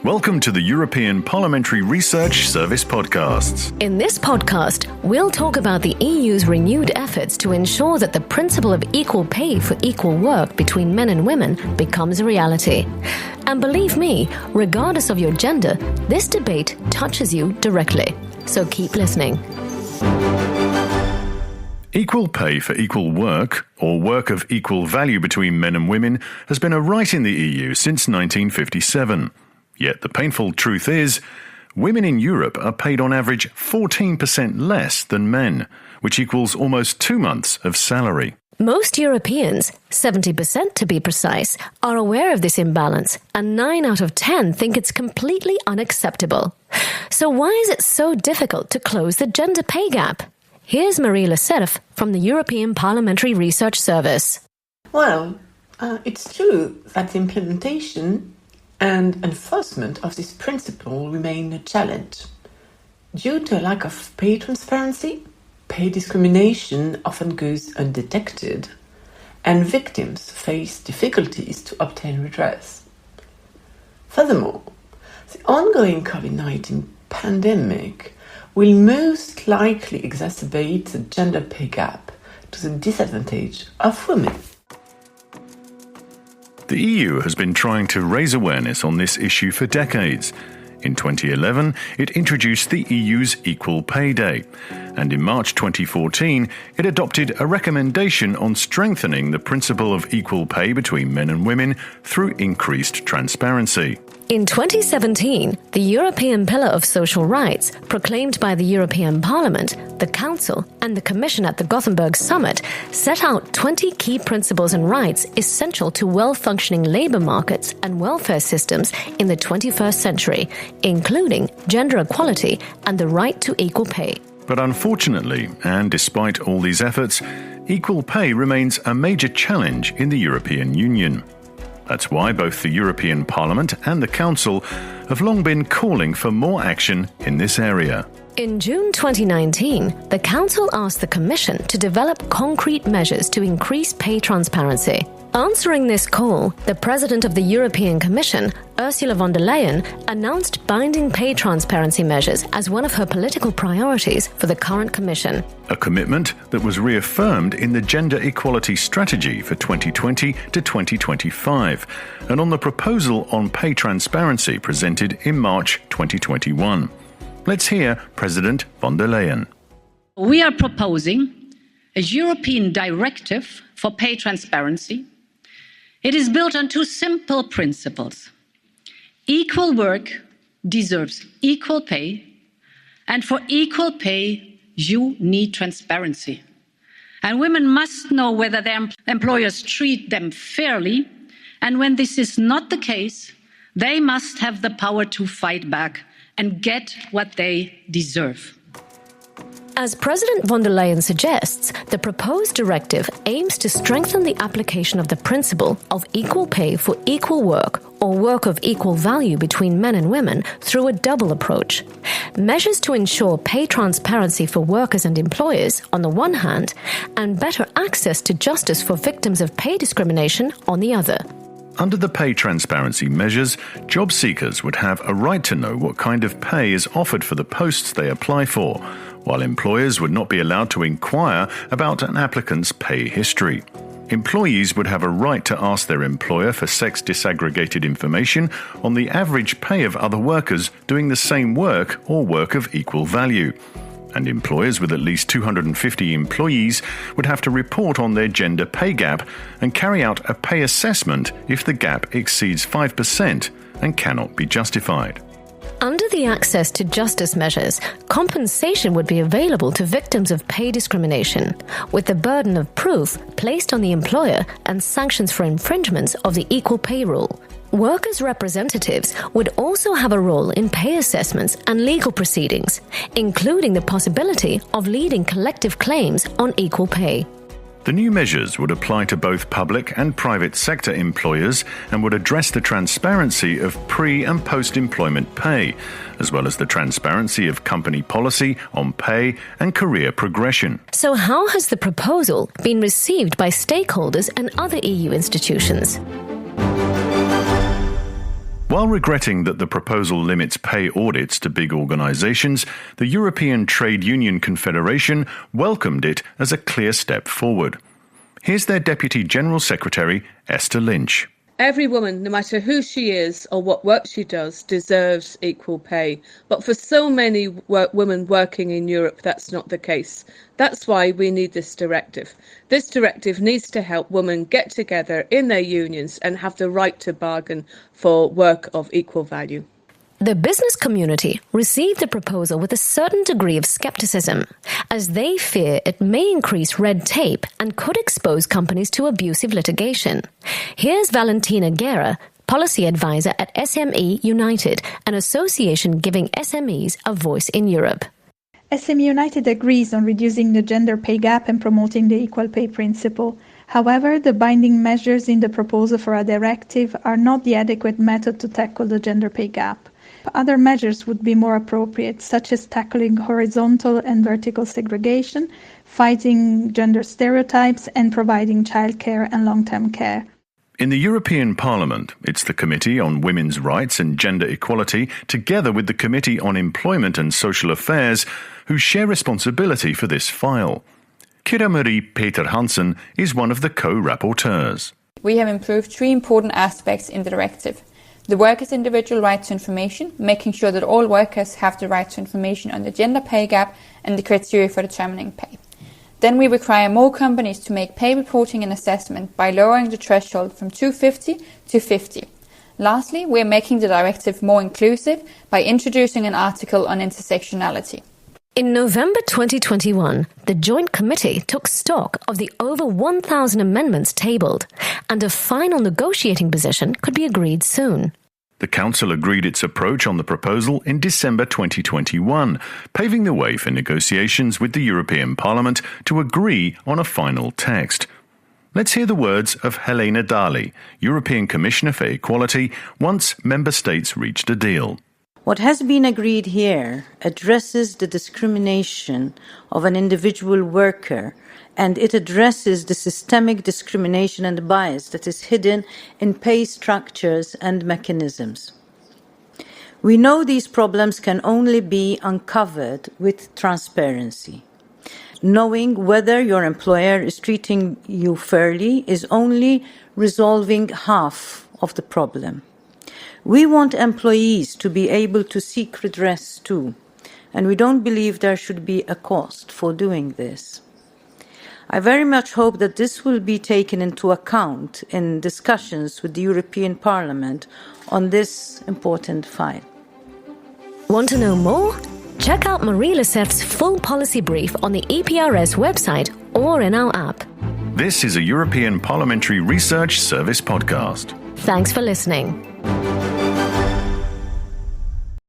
Welcome to the European Parliamentary Research Service podcasts. In this podcast, we'll talk about the EU's renewed efforts to ensure that the principle of equal pay for equal work between men and women becomes a reality. And believe me, regardless of your gender, this debate touches you directly. So keep listening. Equal pay for equal work, or work of equal value between men and women, has been a right in the EU since 1957. Yet the painful truth is, women in Europe are paid on average 14% less than men, which equals almost 2 months of salary. Most Europeans, 70% to be precise, are aware of this imbalance, and 9 out of 10 think it's completely unacceptable. So why is it so difficult to close the gender pay gap? Here's Marie Lecerf from the European Parliamentary Research Service. Well, it's true that the implementation and enforcement of this principle remain a challenge. Due to a lack of pay transparency, pay discrimination often goes undetected, and victims face difficulties to obtain redress. Furthermore, the ongoing COVID-19 pandemic will most likely exacerbate the gender pay gap to the disadvantage of women. The EU has been trying to raise awareness on this issue for decades. In 2011, it introduced the EU's Equal Pay Day, and in March 2014, it adopted a recommendation on strengthening the principle of equal pay between men and women through increased transparency. In 2017, the European Pillar of Social Rights, proclaimed by the European Parliament, the Council and the Commission at the Gothenburg Summit, set out 20 key principles and rights essential to well-functioning labour markets and welfare systems in the 21st century, including gender equality and the right to equal pay. But unfortunately, and despite all these efforts, equal pay remains a major challenge in the European Union. That's why both the European Parliament and the Council have long been calling for more action in this area. In June 2019, the Council asked the Commission to develop concrete measures to increase pay transparency. Answering this call, the President of the European Commission, Ursula von der Leyen, announced binding pay transparency measures as one of her political priorities for the current Commission. A commitment that was reaffirmed in the Gender Equality Strategy for 2020 to 2025, and on the proposal on pay transparency presented in March 2021. Let's hear President von der Leyen. We are proposing a European directive for pay transparency. It is built on 2 simple principles. Equal work deserves equal pay, and for equal pay, you need transparency. And women must know whether their employers treat them fairly, and when this is not the case, they must have the power to fight back and get what they deserve. As President von der Leyen suggests, the proposed directive aims to strengthen the application of the principle of equal pay for equal work or work of equal value between men and women through a double approach. Measures to ensure pay transparency for workers and employers on the one hand, and better access to justice for victims of pay discrimination on the other. Under the pay transparency measures, job seekers would have a right to know what kind of pay is offered for the posts they apply for, while employers would not be allowed to inquire about an applicant's pay history. Employees would have a right to ask their employer for sex disaggregated information on the average pay of other workers doing the same work or work of equal value. And employers with at least 250 employees would have to report on their gender pay gap and carry out a pay assessment if the gap exceeds 5% and cannot be justified. Under the access to justice measures, compensation would be available to victims of pay discrimination, with the burden of proof placed on the employer and sanctions for infringements of the equal pay rule. Workers' representatives would also have a role in pay assessments and legal proceedings, including the possibility of leading collective claims on equal pay. The new measures would apply to both public and private sector employers and would address the transparency of pre- and post-employment pay, as well as the transparency of company policy on pay and career progression. So how has the proposal been received by stakeholders and other EU institutions? While regretting that the proposal limits pay audits to big organisations, the European Trade Union Confederation welcomed it as a clear step forward. Here's their Deputy General Secretary, Esther Lynch. Every woman, no matter who she is or what work she does, deserves equal pay. But for so many women working in Europe, that's not the case. That's why we need this directive. This directive needs to help women get together in their unions and have the right to bargain for work of equal value. The business community received the proposal with a certain degree of skepticism, as they fear it may increase red tape and could expose companies to abusive litigation. Here's Valentina Guerra, policy advisor at SME United, an association giving SMEs a voice in Europe. SME United agrees on reducing the gender pay gap and promoting the equal pay principle. However, the binding measures in the proposal for a directive are not the adequate method to tackle the gender pay gap. Other measures would be more appropriate, such as tackling horizontal and vertical segregation, fighting gender stereotypes, and providing childcare and long-term care. In the European Parliament, it's the Committee on Women's Rights and Gender Equality, together with the Committee on Employment and Social Affairs, who share responsibility for this file. Kira Marie Peter Hansen is one of the co-rapporteurs. We have improved three important aspects in the directive. The workers' individual right to information, making sure that all workers have the right to information on the gender pay gap and the criteria for determining pay. Then we require more companies to make pay reporting and assessment by lowering the threshold from 250 to 50. Lastly, we are making the directive more inclusive by introducing an article on intersectionality. In November 2021, the Joint Committee took stock of the over 1,000 amendments tabled, and a final negotiating position could be agreed soon. The Council agreed its approach on the proposal in December 2021, paving the way for negotiations with the European Parliament to agree on a final text. Let's hear the words of Helena Dalli, European Commissioner for Equality, once member states reached a deal. What has been agreed here addresses the discrimination of an individual worker, and it addresses the systemic discrimination and bias that is hidden in pay structures and mechanisms. We know these problems can only be uncovered with transparency. Knowing whether your employer is treating you fairly is only resolving half of the problem. We want employees to be able to seek redress too, and we don't believe there should be a cost for doing this. I very much hope that this will be taken into account in discussions with the European Parliament on this important file. Want to know more? Check out Marie Lesseff's full policy brief on the EPRS website or in our app. This is a European Parliamentary Research Service podcast. Thanks for listening.